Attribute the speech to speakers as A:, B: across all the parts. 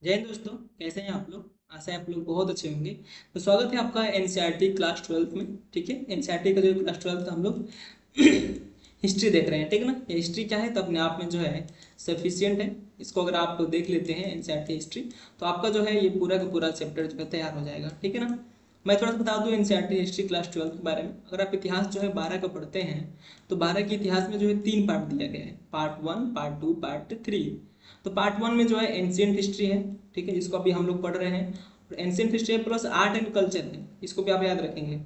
A: जय हिंद दोस्तों। कैसे हैं आप लोग? आशा है आप लोग बहुत अच्छे होंगे। तो स्वागत है आपका एनसीईआरटी क्लास 12 में। ठीक है, एनसीईआरटी का जो क्लास 12 का हम लोग हिस्ट्री देख रहे हैं। ठीक है ना, ये हिस्ट्री क्या है तो अपने आप में जो है सफिशियंट है। इसको अगर आप देख लेते हैं एनसीईआरटी हिस्ट्री, तो आपका जो है ये पूरा का पूरा चैप्टर जो है तैयार हो जाएगा। ठीक है ना। मैं थोड़ा सा बता दूं एनसीईआरटी हिस्ट्री क्लास 12 के बारे में। अगर आप इतिहास जो है 12 का पढ़ते हैं, तो 12 के इतिहास में जो है 3 पार्ट दिया गया है, पार्ट 1, पार्ट 2, पार्ट 3। तो पार्ट 1 में जो है एंशियंट हिस्ट्री है। ठीक है, जिसको अभी हम लोग पढ़ रहे हैं। और ancient history plus art and culture है, इसको भी आप याद रखेंगे।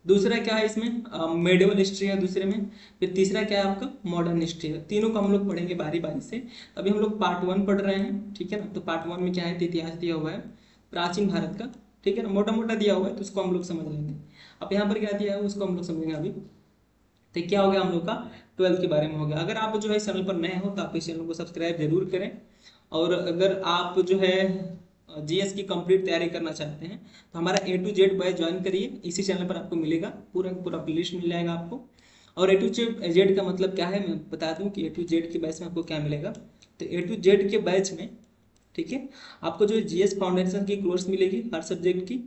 A: दूसरा क्या है इसमें, मेडिवल हिस्ट्री है दूसरे में। फिर तीसरा क्या है आपका मॉडर्न हिस्ट्री है। तीनों को हम लोग पढ़ेंगे बारी बारी से। अभी हम लोग पार्ट 1 पढ़ रहे हैं। ठीक है ना, तो पार्ट 1 में क्या है तो इतिहास दिया हुआ है प्राचीन भारत का। ठीक है ना, मोटा मोटा दिया हुआ है तो उसको हम लोग समझ लेंगे। अब यहाँ पर क्या दिया है उसको हम लोग समझेंगे अभी। तो क्या हो गया हम लोग का 12 के बारे में हो गया। अगर आप जो है इस चैनल पर नए हो तो आप इस चैनल को सब्सक्राइब जरूर करें। और अगर आप जो है जीएस की कंप्लीट तैयारी करना चाहते हैं तो हमारा A to Z batch join करिए। इसी चैनल पर आपको मिलेगा, पूरा पूरा प्लेलिस्ट मिल जाएगा आपको। और A to Z का मतलब क्या है मैं बता दूं कि A to Z के बैच में आपको क्या मिलेगा। तो A to Z के बैच में, ठीक है, आपको जो है जीएस फाउंडेशन की कोर्स मिलेगी हर सब्जेक्ट की,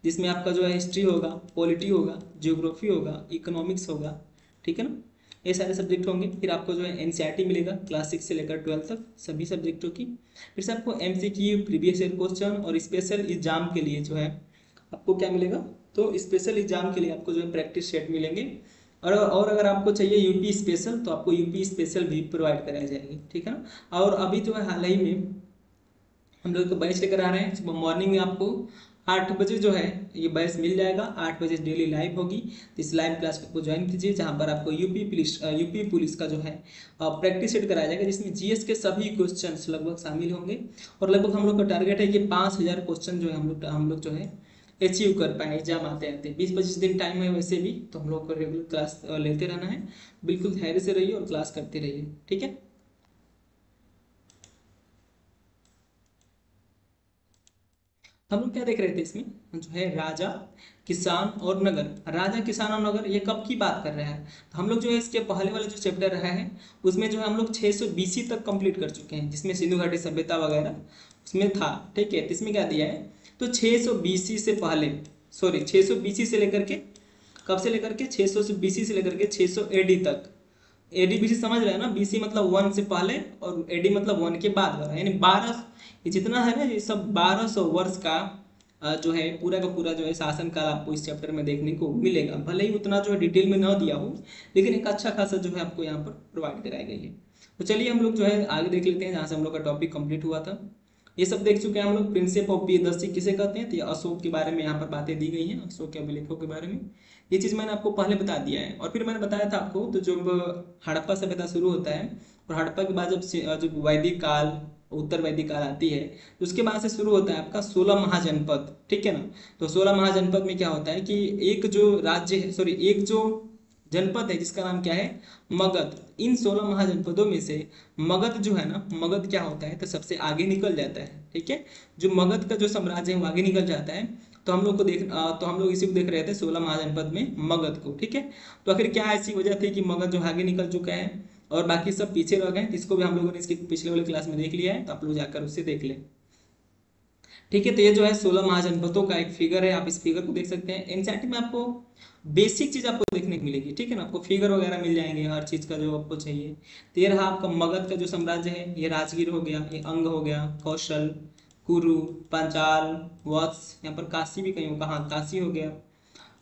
A: जिसमें आपका जो है हिस्ट्री होगा, पॉलिटी होगा, जियोग्राफी होगा, इकोनॉमिक्स होगा। ठीक है ना, ये सारे सब्जेक्ट होंगे। फिर आपको जो है एनसीईआरटी मिलेगा क्लास 6 से लेकर 12 तक सभी सब्जेक्टों की। फिर से आपको एमसीक्यू, प्रीवियस ईयर क्वेश्चन और स्पेशल एग्जाम के लिए जो है आपको क्या मिलेगा, तो स्पेशल एग्जाम के लिए आपको जो है प्रैक्टिस सेट मिलेंगे। और अगर आपको चाहिए यूपी स्पेशल तो आपको यूपी स्पेशल भी प्रोवाइड कराई जाएगी। ठीक है ना। और अभी जो है हाल ही में हम लोग तो बैच लेकर आ रहे हैं। सुबह मॉर्निंग में आपको 8 बजे जो है ये बैच मिल जाएगा। 8 बजे डेली लाइव होगी, तो इस लाइव क्लास को ज्वाइन कीजिए, जहाँ पर आपको यूपी पुलिस का जो है प्रैक्टिस सेट कराया जाएगा, जिसमें जीएस के सभी क्वेश्चंस लगभग शामिल होंगे। और लगभग हम लोग का टारगेट है कि 5000 क्वेश्चन जो है हम लोग जो है अचीव कर पाए एग्जाम आते आते। 20-25 दिन टाइम है वैसे भी, तो हम लोग को रेगुलर क्लास लेते रहना है। बिल्कुल धैर्य से रहिए और क्लास करते रहिए। ठीक है। हम लोग क्या देख रहे थे इसमें, जो है राजा, किसान और नगर। राजा, किसान और नगर ये कब की बात कर रहे हैं, तो हम लोग जो है इसके पहले वाला जो चैप्टर रहा है उसमें जो है हम लोग 600 BC तक कंप्लीट कर चुके हैं, जिसमें सिंधु घाटी सभ्यता वगैरह उसमें था। ठीक है, तो इसमें क्या दिया है, तो 600 BC से पहले, सॉरी 600 BC से लेकर के, कब से लेकर के 600 से BC से लेकर के 600 AD तक। एडी बीसी समझ रहे हैं ना, बीसी मतलब 1 से पहले और एडी मतलब 1 के बाद वाला, यानी 12, ये जितना है ना ये सब 1200 वर्ष का जो है पूरा का पूरा जो है शासन काल आपको इस चैप्टर में देखने को मिलेगा। भले ही उतना जो है डिटेल में ना दिया हो, लेकिन एक अच्छा खासा जो है आपको यहाँ पर प्रोवाइड कराई गई है। तो चलिए हम लोग जो है आगे देख लेते हैं जहाँ से हम लोग का टॉपिक कंप्लीट हुआ था। ये सब देख चुके हैं हम लोग। प्रिंसिप ऑफ प्रियदर्शी किसे कहते हैं, तो ये अशोक के बारे में यहाँ पर बातें दी गई हैं, अशोक के अभिलेखों के बारे में। ये चीज़ मैंने आपको पहले बता दिया है। और फिर मैंने बताया था आपको, तो जब हड़प्पा सभ्यता शुरू होता है और हड़प्पा के बाद जब वैदिक काल, उत्तर वैदिक काल आती है, तो उसके बाद से शुरू होता है आपका 16 महाजनपद। ठीक है ना। तो 16 महाजनपद में क्या होता है कि एक जो राज्य है, सॉरी एक जो जनपद है जिसका नाम क्या है, मगध। इन 16 महाजनपदों में से मगध जो है ना, मगध क्या होता है तो सबसे आगे निकल जाता है। ठीक है, जो मगध का जो साम्राज्य है वो आगे निकल जाता है। तो हम लोग इसी को देख रहे थे 16 महाजनपद में मगध को। ठीक है, तो आखिर क्या ऐसी वजह थी कि मगध जो आगे निकल चुका है और बाकी सब पीछे रह गए, इसको भी हम लोगों ने इसके पिछले वाले क्लास में देख लिया है, तो आप लोग जाकर उससे देख लें। ठीक है, तो ये जो है 16 महाजनपदों का एक फिगर है, आप इस फिगर को देख सकते हैं। एनसीईआरटी में आपको बेसिक चीज आपको देखने को मिलेगी। ठीक है ना, आपको फिगर वगैरह मिल जाएंगे हर चीज का जो आपको चाहिए। तो ये रहा आपका मगध का जो साम्राज्य है, ये राजगीर हो गया, ये अंग हो गया, कौशल, कुरु, पांचाल, वत्स, यहाँ पर काशी भी कहीं होगा, हाँ काशी हो गया।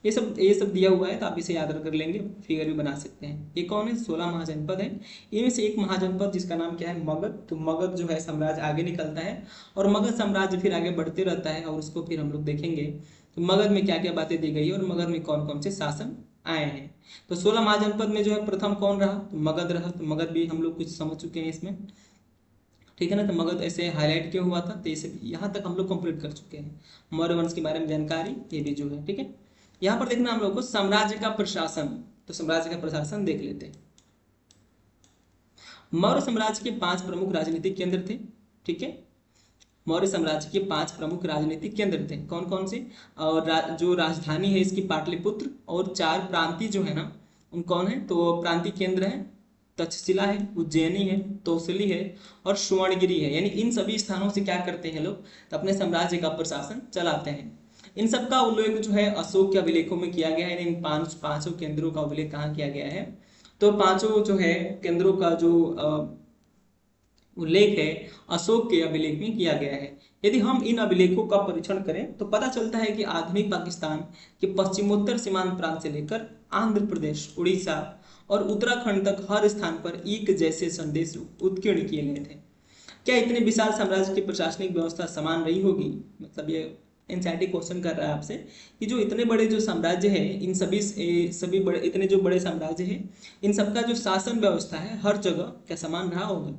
A: ये सब दिया हुआ है, तो आप इसे याद कर लेंगे, फिगर भी बना सकते हैं। ये कौन है, 16 महाजनपद है। इनमें से एक महाजनपद जिसका नाम क्या है, मगध। तो मगध जो है साम्राज्य आगे निकलता है और मगध साम्राज्य फिर आगे बढ़ते रहता है, और उसको फिर हम लोग देखेंगे तो मगध में क्या क्या बातें दी गई है और मगध में कौन कौन से शासन आए हैं। तो 16 महाजनपद में जो है प्रथम कौन रहा, तो मगध रहा। तो मगध भी हम लोग कुछ समझ चुके हैं इसमें। ठीक है ना, तो मगध ऐसे हाईलाइट क्यों हुआ था, तो इसे यहाँ तक हम लोग कंप्लीट कर चुके हैं। मौर्य वंश के बारे में जानकारी ये भी जो है। ठीक है, यहाँ पर देखना हम लोग को साम्राज्य का प्रशासन। तो साम्राज्य का प्रशासन देख लेते हैं। मौर्य साम्राज्य के 5 प्रमुख राजनीतिक केंद्र थे। ठीक है, मौर्य साम्राज्य के 5 प्रमुख राजनीतिक केंद्र थे, कौन कौन से, और जो राजधानी है इसकी पाटलिपुत्र, और 4 प्रांतीय जो है ना उन कौन है, तो प्रांतीय केंद्र है तक्षशिला है, उज्जैनी है, तौसली है और सुवर्णगिरी है। यानी इन सभी स्थानों से क्या करते हैं लोग, तो अपने साम्राज्य का प्रशासन चलाते हैं। इन सब का उल्लेख जो है अशोक के अभिलेखों में किया गया है। इन पांचों केंद्रों का उल्लेख कहाँ किया गया है, तो पांचों जो है केंद्रों का जो उल्लेख है अशोक के अभिलेख में किया गया है। यदि हम इन अभिलेखों का परीक्षण करें तो पता चलता है कि आधुनिक पाकिस्तान के पश्चिमोत्तर सीमांत प्रांत से लेकर आंध्र प्रदेश, उड़ीसा और उत्तराखंड तक हर स्थान पर एक जैसे संदेश उत्कीर्ण किए गए थे। क्या इतने विशाल साम्राज्य की प्रशासनिक व्यवस्था समान रही होगी, मतलब ये एनसीईआरटी क्वेश्चन कर रहा है आपसे कि जो इतने बड़े जो साम्राज्य है, इन सभी बड़े इतने जो बड़े साम्राज्य है, इन सबका जो शासन व्यवस्था है हर जगह क्या समान रहा होगा।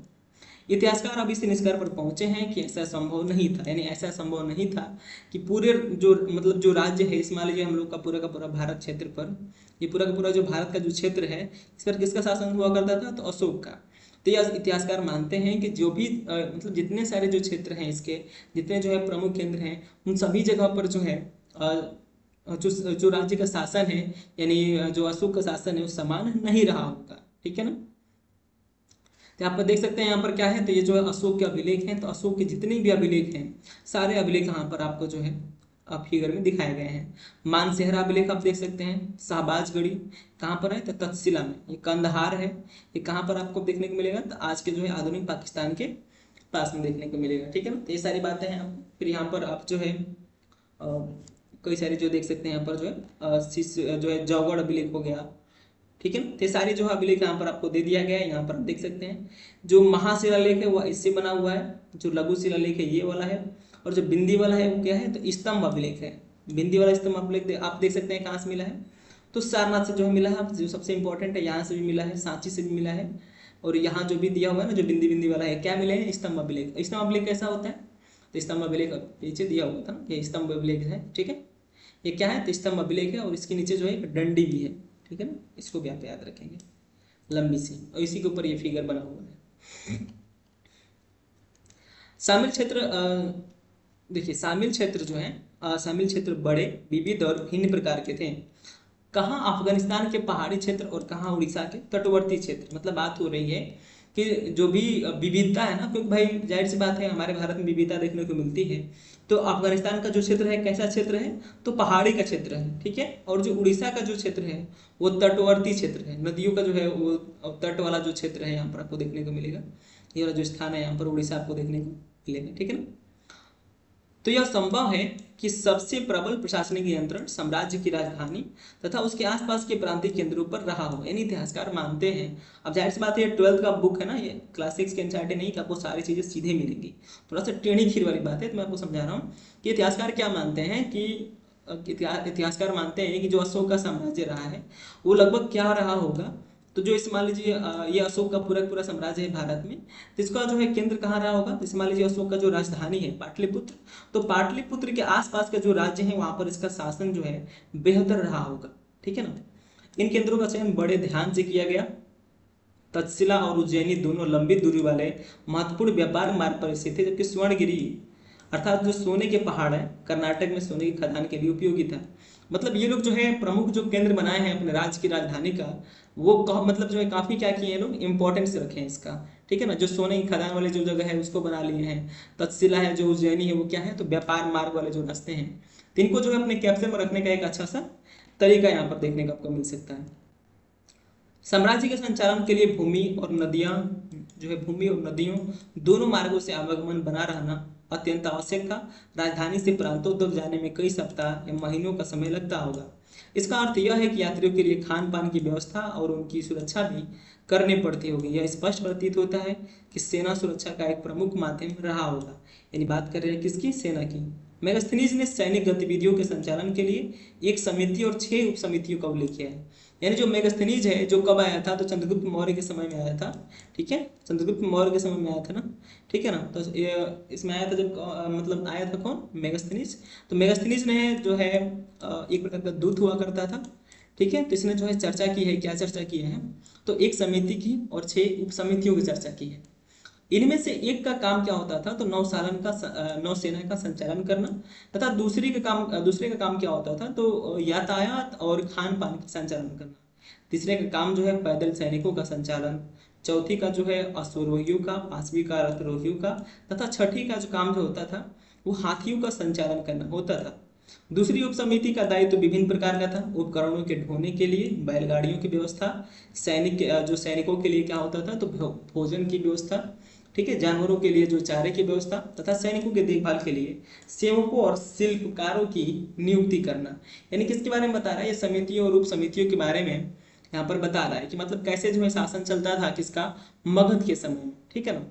A: इतिहासकार अब इस निष्कर्ष पर पहुंचे हैं कि ऐसा संभव नहीं था। यानी ऐसा संभव नहीं था कि पूरे जो मतलब जो राज्य है, मान लीजिए हम लोग का पूरा भारत क्षेत्र पर, ये पूरा का पूरा जो भारत का जो क्षेत्र है इस पर किसका शासन हुआ करता था, तो अशोक का। तो यह इतिहासकार मानते हैं कि जो भी मतलब जितने सारे जो क्षेत्र हैं, इसके जितने जो है प्रमुख केंद्र हैं, उन सभी जगह पर जो है जो राज्य का शासन है, यानी जो अशोक का शासन है वो समान नहीं रहा होगा। ठीक है ना। तो यहाँ पर देख सकते हैं यहाँ पर क्या है, तो ये जो है अशोक के अभिलेख हैं। तो अशोक के जितने भी अभिलेख हैं सारे अभिलेख यहाँ पर आपको जो है फिगर में दिखाए गए हैं। मानसेहरा अभिलेख आप देख सकते हैं, शाहबाजगढ़ी कहाँ पर है, तो तक्षशिला में। ये कंदहार है, ये कहाँ पर आपको देखने को मिलेगा, तो आज के जो है आधुनिक पाकिस्तान के पास में देखने को मिलेगा। ठीक है ना। तो ये सारी बातें हैं आपको। फिर यहाँ पर आप जो है कई सारी जो देख सकते हैं यहाँ पर जो है जो है जौगढ़ अभिलेख हो गया। ठीक है ना। तो सारे जो है अभिलेख यहाँ पर आपको दे दिया गया है। यहाँ पर आप देख सकते हैं जो महाशिलालेख है वह इससे बना हुआ है, जो लघु शिलालेख है ये वाला है, और जो बिंदी वाला है वो क्या है, तो स्तंभ अभिलेख है। बिंदी वाला स्तंभ अभिलेख आप देख सकते हैं कहाँ से मिला है, तो सारनाथ से जो है मिला है, जो सबसे इंपॉर्टेंट है, यहाँ से भी मिला है, सांची से भी मिला है, और यहाँ जो भी दिया हुआ है ना, जो बिंदी बिंदी वाला है, क्या मिले हैं, स्तंभ अभिलेख। स्तंभ अभिलेख कैसा होता है, तो स्तंभ अभिलेख पीछे दिया हुआ था ना, ये स्तंभ अभिलेख है। ठीक है, ये क्या है, तो स्तंभ अभिलेख है, और इसके नीचे जो है एक डंडी भी है। ठीक है ना, इसको भी आप याद रखेंगे, लंबी सी, और इसी के ऊपर ये फिगर बना हुआ है। शामिल क्षेत्र देखिए, शामिल क्षेत्र जो है शामिल क्षेत्र बड़े, विविध और भिन्न प्रकार के थे। कहाँ, अफगानिस्तान के पहाड़ी क्षेत्र और कहाँ उड़ीसा के तटवर्ती क्षेत्र। मतलब बात हो रही है कि जो भी विविधता है ना, क्योंकि भाई जाहिर सी बात है हमारे भारत में विविधता देखने को मिलती है। तो अफगानिस्तान का जो क्षेत्र है कैसा क्षेत्र है, तो पहाड़ी का क्षेत्र है। ठीक है, और जो उड़ीसा का जो क्षेत्र है वो तटवर्ती क्षेत्र है, नदियों का जो है वो तट वाला जो क्षेत्र है यहाँ पर आपको देखने को मिलेगा। ये वाला जो स्थान है यहाँ पर उड़ीसा आपको देखने को मिलेगा। ठीक है ना। तो यह संभव है कि सबसे प्रबल प्रशासनिक नियंत्रण साम्राज्य की राजधानी तथा उसके आसपास के प्रांतीय केंद्रों पर रहा हो। यानी इतिहासकार मानते हैं, अब जाहिर सी बात है 12th का बुक है ना, ये क्लास 6 के एनसीईआरटी नहीं कि आपको सारी चीजें सीधे मिलेंगी, थोड़ा सा टेढ़ी खीर वाली बात है। तो मैं आपको समझा रहा हूँ कि इतिहासकार क्या मानते हैं कि इतिहासकार मानते हैं कि जो अशोक का साम्राज्य रहा है वो लगभग क्या रहा होगा, तो जो इस मान लीजिए ये अशोक का पूरा पूरा साम्राज्य है भारत में, तो इसका जो है केंद्र कहाँ रहा होगा, तो मान लीजिए अशोक का जो राजधानी है पाटलिपुत्र, तो पाटलिपुत्र के आसपास का जो राज्य है वहां पर इसका शासन जो है बेहतर रहा होगा। ठीक है ना। इन केंद्रों का चयन बड़े ध्यान से किया गया। तक्षशिला और उज्जैनी दोनों लंबी दूरी वाले महत्वपूर्ण व्यापार मार्ग पर स्थित थे, जबकि स्वर्णगिरी अर्थात जो सोने के पहाड़ है कर्नाटक में सोने की खदान के लिए उपयोगी था। मतलब ये लोग जो है प्रमुख जो केंद्र बनाए हैं अपने राज्य की राजधानी का, वो मतलब जो है काफी क्या किए हैं लोग, इंपॉर्टेंस रखे हैं इसका। ठीक है ना, जो सोने की खदान वाले जो जगह है उसको बना लिए हैं। तक्षशिला है, जो उज्जैनी है, वो क्या है, तो व्यापार मार्ग वाले जो रास्ते हैं, तो इनको जो है अपने कैप्चर में रखने का एक अच्छा सा तरीका यहाँ पर देखने को आपको मिल सकता है। साम्राज्य के संचालन के लिए भूमि और नदियां जो है, भूमि और नदियों दोनों मार्गों से आवागमन बना रहना अत्यंत आवश्यक था। राजधानी से प्रांतों तक जाने में कई सप्ताह या महीनों का समय लगता होगा। इसका अर्थ यह है कि यात्रियों के लिए खान पान की व्यवस्था और उनकी सुरक्षा भी करनी पड़ती होगी। यह स्पष्ट प्रतीत होता है कि सेना सुरक्षा का एक प्रमुख माध्यम रहा होगा। यानी बात कर रहे हैं किसकी, सेना की। मेगास्थनीज ने सैनिक गतिविधियों के संचालन के लिए एक समिति और 6 उप समितियों का उल्लेख किया है। यानी जो मेगास्थनीज है जो कब आया था, तो चंद्रगुप्त मौर्य के समय में आया था। ठीक है, चंद्रगुप्त मौर्य के समय में आया था ना। ठीक है ना, तो इसमें आया था जब मतलब आया था कौन, मेगास्थनीज। तो मेगास्थनीज ने जो है एक प्रकार का दूत हुआ करता था। ठीक है, तो इसने जो है चर्चा की है, क्या चर्चा की है, तो एक समिति की और 6 उप समितियों की चर्चा की है। इनमें से एक का काम क्या होता था, तो नौसेना का संचालन करना, तथा दूसरे का काम क्या होता था, तो यातायात और खान पान का संचालन करना। तीसरे का काम जो है पैदल सैनिकों का संचालन, चौथी का जो है अश्वरोहियों का, पांचवी का रथरोहियों का, तथा छठी का जो काम जो होता था वो हाथियों का संचालन करना होता था। दूसरी उप समिति का दायित्व विभिन्न प्रकार का था, उपकरणों के ढोने के लिए बैलगाड़ियों की व्यवस्था, जो सैनिकों के लिए क्या होता था तो भोजन की व्यवस्था, ठीक है, जानवरों के लिए जो चारे की व्यवस्था, तथा सैनिकों के देखभाल के लिए सेवकों और शिल्पकारों की नियुक्ति करना। यानी किसके बारे में बता रहा है, ये समितियों और उप समितियों के बारे में यहाँ पर बता रहा है कि मतलब कैसे जो है शासन चलता था किसका, मगध के समय में, ठीक है ना।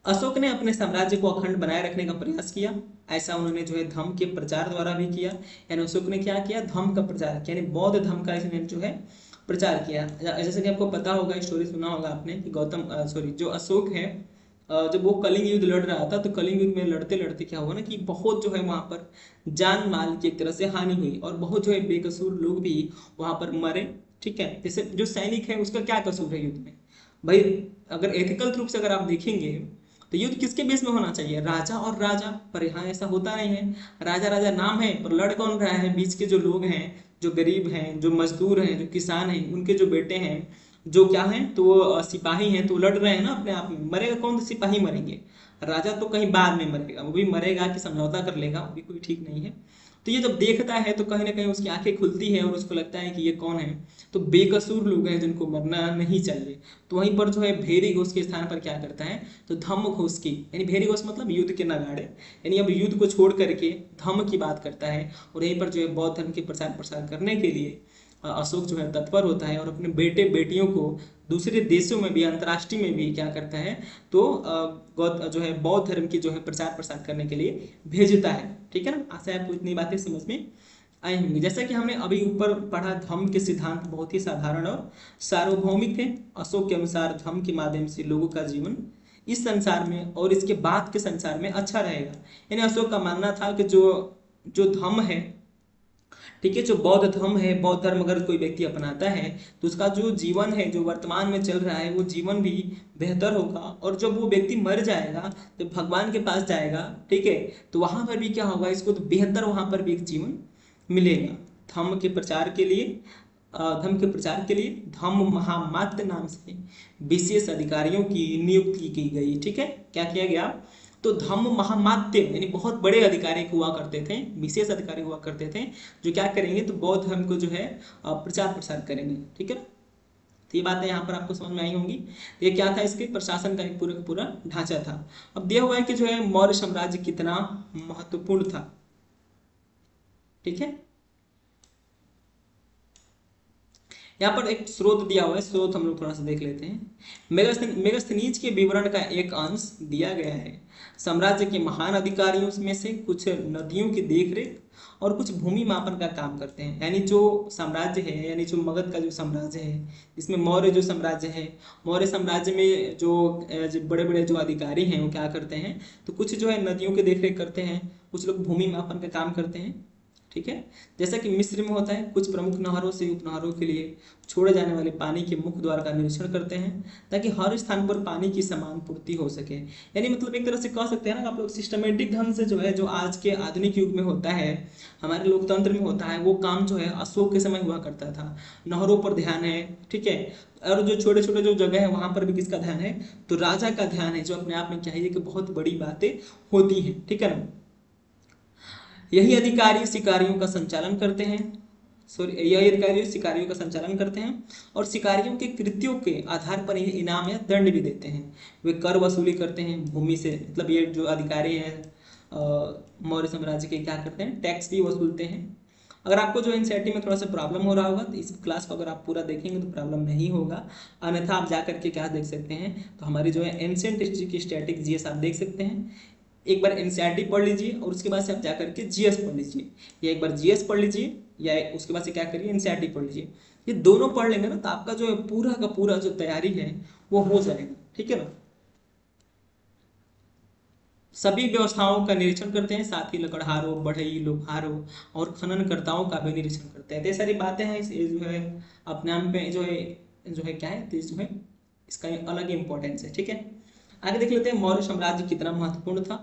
A: अशोक ने अपने साम्राज्य को अखंड बनाए रखने का प्रयास किया। ऐसा उन्होंने जो है धम्म के प्रचार द्वारा भी किया। यानी अशोक ने क्या किया, धम्म का प्रचार किया, यानी बौद्ध धम्म का इसने जो है प्रचार किया। जैसे कि आपको पता होगा, स्टोरी सुना होगा आपने कि जो अशोक है, जब वो कलिंग युद्ध लड़ रहा था तो कलिंग युद्ध में लड़ते लड़ते क्या हुआ ना कि बहुत जो है वहां पर जान माल की एक तरह से हानि हुई और बहुत जो है बेकसूर लोग भी वहां पर मरे, ठीक है। जैसे जो सैनिक है उसका क्या कसूर है युद्ध में भाई, अगर एथिकल रूप से अगर आप देखेंगे तो युद्ध किसके बेस में होना चाहिए, राजा और राजा, पर यहाँ ऐसा होता नहीं है। राजा राजा नाम है पर लड़ कौन रहा है, बीच के जो लोग हैं, जो गरीब हैं, जो मजदूर हैं, जो किसान हैं, उनके जो बेटे हैं, जो क्या हैं तो वो सिपाही हैं, तो लड़ रहे हैं ना अपने आप में। मरेगा कौन, तो सिपाही मरेंगे, राजा तो कहीं बाद में मरेगा, वो भी मरेगा कि समझौता कर लेगा, वो भी कोई ठीक नहीं है। तो ये जब देखता है तो कहीं ना कहीं उसकी आंखें खुलती है और उसको लगता है कि ये कौन है, तो बेकसूर लोग हैं जिनको मरना नहीं चाहिए। तो वहीं पर जो है भेरी घोष के स्थान पर क्या करता है, तो धम्म घोष की, यानी भेरी घोष मतलब युद्ध के नगाड़े, यानी अब युद्ध को छोड़ करके धम्म की बात करता है और यहीं पर जो है बौद्ध धर्म के प्रचार प्रसार करने के लिए अशोक जो है तत्पर होता है और अपने बेटे बेटियों को दूसरे देशों में भी, अंतर्राष्ट्रीय में भी क्या करता है तो जो है बौद्ध धर्म की जो है प्रचार प्रसार करने के लिए भेजता है, ठीक है ना। आशा है आपको इतनी बातें समझ में आई होंगी। जैसा कि हमने अभी ऊपर पढ़ा, धम्म के सिद्धांत बहुत ही साधारण और सार्वभौमिक थे। अशोक के अनुसार धम्म के माध्यम से लोगों का जीवन इस संसार में और इसके बाद के संसार में अच्छा रहेगा। यानी अशोक का मानना था कि जो जो धम्म है, ठीक है, जो बौद्ध धर्म है, बौद्ध धर्म अगर कोई व्यक्ति अपनाता है तो उसका जो जीवन है, जो वर्तमान में चल रहा है, वो जीवन भी बेहतर होगा। और जब वो व्यक्ति मर जाएगा तो भगवान के पास जाएगा, ठीक है, तो वहां पर भी क्या होगा, इसको तो बेहतर वहां पर भी एक जीवन मिलेगा। धम्म के प्रचार के लिए धम्म महामात्य नाम से विशेष अधिकारियों की नियुक्ति की गई, ठीक है। क्या किया गया, तो धम्म महामात्य यानी बहुत बड़े अधिकारी हुआ करते थे, विशेष अधिकारी हुआ करते थे, जो क्या करेंगे तो बौद्ध धर्म को जो है प्रचार प्रसार करेंगे, ठीक है ना। तो ये बातें यहाँ पर आपको समझ में आई होंगी। ये क्या था, इसके प्रशासन का एक पूरा का पूरा ढांचा था। अब दिया हुआ है कि जो है मौर्य साम्राज्य कितना महत्वपूर्ण था, ठीक है। यहाँ पर एक स्रोत दिया हुआ है, स्रोत हम लोग थोड़ा सा देख लेते हैं। मेगास्थनीज के विवरण का एक अंश दिया गया है। साम्राज्य के महान अधिकारियों में से कुछ नदियों की देखरेख और कुछ भूमि मापन का काम करते हैं। यानी जो साम्राज्य है, यानी जो मगध का जो साम्राज्य है, इसमें मौर्य जो साम्राज्य है, मौर्य साम्राज्य में जो बड़े बड़े जो अधिकारी हैं वो क्या करते हैं, तो कुछ जो है नदियों की देखरेख करते हैं, कुछ लोग भूमि मापन का काम करते हैं, ठीक है। जैसा कि मिस्र में होता है, कुछ प्रमुख नहरों से उपनहरों के लिए छोड़े जाने वाले पानी के मुख्य द्वार का निरीक्षण करते हैं ताकि हर स्थान पर पानी की समान पूर्ति हो सके। यानी मतलब एक तरह से कह सकते हैं ना आप लोग, सिस्टमेटिक ढंग से जो है, जो आज के आधुनिक युग में होता है, हमारे लोकतंत्र में होता है, वो काम जो है अशोक के समय हुआ करता था। नहरों पर ध्यान है, ठीक है, और जो छोटे छोटे जो जगह है वहां पर भी किसका ध्यान है, तो राजा का ध्यान है, जो अपने आप में क्या है कि बहुत बड़ी बातें होती हैं, ठीक है ना। यही अधिकारी शिकारियों का संचालन करते हैं, यही अधिकारी शिकारियों का संचालन करते हैं और शिकारियों के कृत्यों के आधार पर इनाम या दंड भी देते हैं। वे कर वसूली करते हैं भूमि से, मतलब ये जो अधिकारी हैं मौर्य साम्राज्य के, क्या करते हैं, टैक्स भी वसूलते हैं। अगर आपको जो एनसीईआरटी में थोड़ा सा प्रॉब्लम हो रहा होगा तो इस क्लास को अगर आप पूरा देखेंगे तो प्रॉब्लम नहीं होगा, अन्यथा आप जा करके क्या देख सकते हैं, तो हमारी जो है एंशिएंट हिस्ट्री की स्टैटिक जीएस आप देख सकते हैं। एक बार एनसीईआरटी पढ़ लीजिए और उसके बाद से आप जा करके जीएस पढ़ लीजिए, या एक बार जीएस पढ़ लीजिए या उसके बाद से क्या करिए एनसीईआरटी पढ़ लीजिए। ये दोनों पढ़ लेंगे ना तो आपका जो है पूरा का पूरा जो तैयारी है वो हो जाएगा, ठीक है ना। सभी व्यवस्थाओं का निरीक्षण करते हैं, साथ ही लकड़हारों, बढ़ई, लोहारों और खननकर्ताओं का भी निरीक्षण करते हैं। तो ये सारी बातें हैं, ये जो है अपने आप में जो है क्या है, तो जो है इसका अलग ही इंपॉर्टेंस है, ठीक है। आगे देख लेते हैं मौर्य साम्राज्य कितना महत्वपूर्ण था।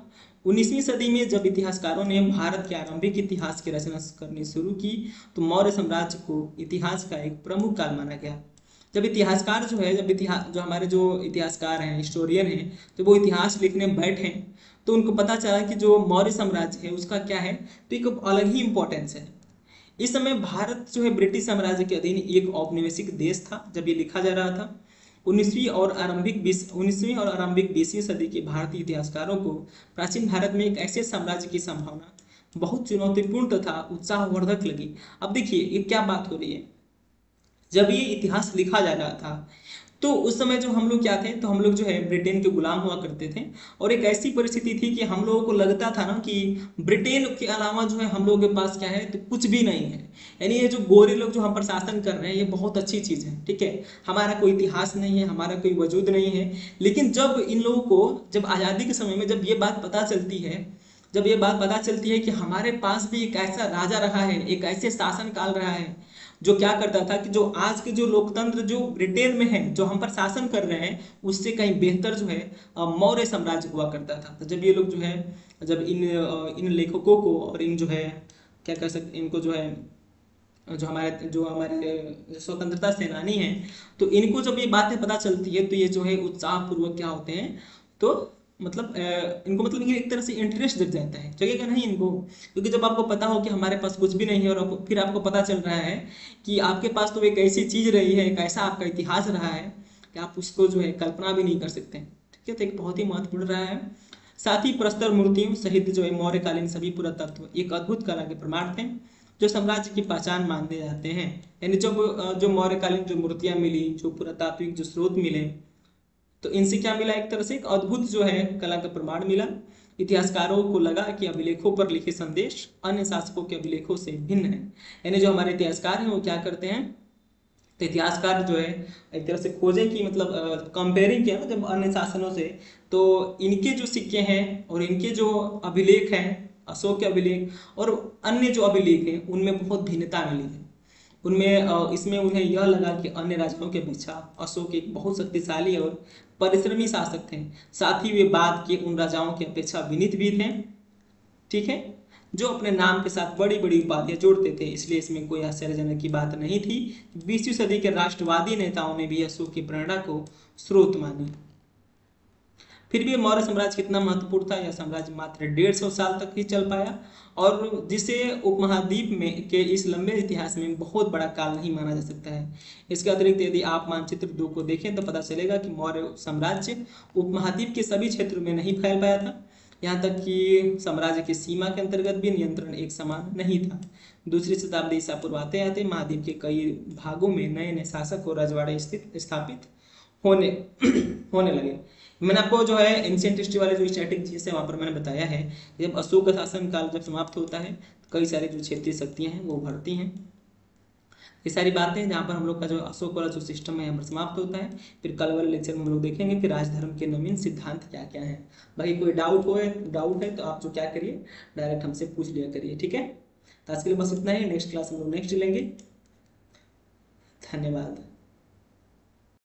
A: 19वीं सदी में जब इतिहासकारों ने भारत के आरंभिक इतिहास की रचना करनी शुरू की तो मौर्य साम्राज्य को इतिहास का एक प्रमुख काल माना गया। जब इतिहासकार जो है, जब इतिहास जो हमारे जो इतिहासकार हैं, हिस्टोरियन हैं, जब वो इतिहास लिखने बैठे तो उनको पता चला कि जो मौर्य साम्राज्य है उसका क्या है, तो एक अलग ही इंपॉर्टेंस है। इस समय भारत जो है ब्रिटिश साम्राज्य के अधीन एक औपनिवेशिक देश था जब ये लिखा जा रहा था। 19वीं और आरंभिक 20वीं सदी के भारतीय इतिहासकारों को प्राचीन भारत में एक ऐसे साम्राज्य की संभावना बहुत चुनौतीपूर्ण तथा उत्साहवर्धक लगी। अब देखिए ये क्या बात हो रही है, जब ये इतिहास लिखा जा रहा था तो उस समय जो हम लोग क्या थे, तो हम लोग जो है ब्रिटेन के गुलाम हुआ करते थे। और एक ऐसी परिस्थिति थी कि हम लोगों को लगता था ना कि ब्रिटेन के अलावा जो है हम लोगों के पास क्या है, तो कुछ भी नहीं है। यानी ये जो गोरे लोग जो हम पर शासन कर रहे हैं ये बहुत अच्छी चीज़ है, ठीक है, हमारा कोई इतिहास नहीं है, हमारा कोई वजूद नहीं है। लेकिन जब इन लोगों को, जब आज़ादी के समय में जब ये बात पता चलती है, जब ये बात पता चलती है कि हमारे पास भी एक ऐसा राजा रहा है, एक ऐसे शासन काल रहा है जो क्या करता था कि जो आज के जो लोकतंत्र जो ब्रिटेन में है, जो हम पर शासन कर रहे हैं, उससे कहीं बेहतर जो है मौर्य साम्राज्य हुआ करता था। तो जब ये लोग जो है, जब इन लेखकों को और इन जो है क्या कर सकते, इनको जो है जो हमारे स्वतंत्रता सेनानी हैं, तो इनको जब ये बातें पता चलती है तो ये जो है उत्साहपूर्वक क्या होते हैं, तो मतलब इनको मतलब ये एक तरह से इंटरेस्ट जग जाता है, जगेगा नहीं इनको, क्योंकि जब आपको पता हो कि हमारे पास कुछ भी नहीं है और फिर आपको पता चल रहा है कि आपके पास तो एक ऐसी चीज़ रही है, एक ऐसा आपका इतिहास रहा है कि आप उसको जो है कल्पना भी नहीं कर सकते, ठीक है। तो एक बहुत ही महत्वपूर्ण रहा है। साथ ही प्रस्तर मूर्तियों सहित जो है मौर्यकालीन सभी पुरातत्व एक अद्भुत कला के प्रमाण थे जो साम्राज्य की पहचान मानते जाते हैं। यानी जब जो मौर्यकालीन जो मूर्तियां मिली, जो पुरातात्विक जो स्रोत मिले, तो इनसे क्या मिला, एक तरह से एक अद्भुत जो है कला का प्रमाण मिला। इतिहासकारों को लगा कि अभिलेखों पर लिखे संदेश अन्य शासकों के अभिलेखों से भिन्न है। यानी जो हमारे इतिहासकार हैं वो क्या करते हैं, तो इतिहासकार जो है एक तरह से खोजें कि मतलब कंपेयरिंग किया ना जब अन्य शासनों से, तो इनके जो सिक्के हैं और इनके जो अभिलेख हैं, अशोक के अभिलेख और अन्य जो अभिलेख हैं उनमें बहुत भिन्नता मिली है। उनमें इसमें उन्हें यह लगा कि अन्य राजाओं के अपेक्षा अशोक एक बहुत शक्तिशाली और परिश्रमी शासक थे। साथ ही वे बाद के उन राजाओं की अपेक्षा विनीत भी थे, ठीक है, जो अपने नाम के साथ बड़ी बड़ी उपाधियां जोड़ते थे। इसलिए इसमें कोई आश्चर्यजनक की बात नहीं थी। 20वीं सदी के राष्ट्रवादी नेताओं ने भी अशोक की प्रेरणा को स्रोत मानी। फिर भी मौर्य साम्राज्य कितना महत्वपूर्ण था, यह साम्राज्य मात्र 150 साल तक ही चल पाया और जिसे उपमहाद्वीप में के इस लंबे इतिहास में बहुत बड़ा काल नहीं माना जा सकता है। इसके अतिरिक्त यदि आप मानचित्र 2 को देखें तो पता चलेगा कि मौर्य साम्राज्य उपमहाद्वीप के सभी क्षेत्रों में नहीं फैल पाया था। यहाँ तक कि साम्राज्य की सीमा के अंतर्गत भी नियंत्रण एक समान नहीं था। दूसरी शताब्दी ईसा पूर्व आते आते महाद्वीप के कई भागों में नए नए शासक और रजवाड़े स्थापित होने होने लगे। मैंने आपको जो है एंशिएंट हिस्ट्री वाले जो स्टैटिक चीज़ है वहाँ पर मैंने बताया है कि जब अशोक का शासन काल जब समाप्त होता है तो कई सारी जो क्षेत्रीय शक्तियाँ हैं वो उभरती हैं। ये सारी बातें जहाँ पर हम लोग का जो अशोक वाला जो सिस्टम है यहाँ पर समाप्त होता है। फिर कल वाले लेक्चर में हम लोग देखेंगे कि राजधर्म के नवीन सिद्धांत क्या क्या है। बाकी कोई डाउट है तो आप जो क्या करिए, डायरेक्ट हमसे पूछ लिया करिए, ठीक है। तो आज के लिए बस इतना ही। नेक्स्ट क्लास हम लोग नेक्स्ट लेंगे। धन्यवाद।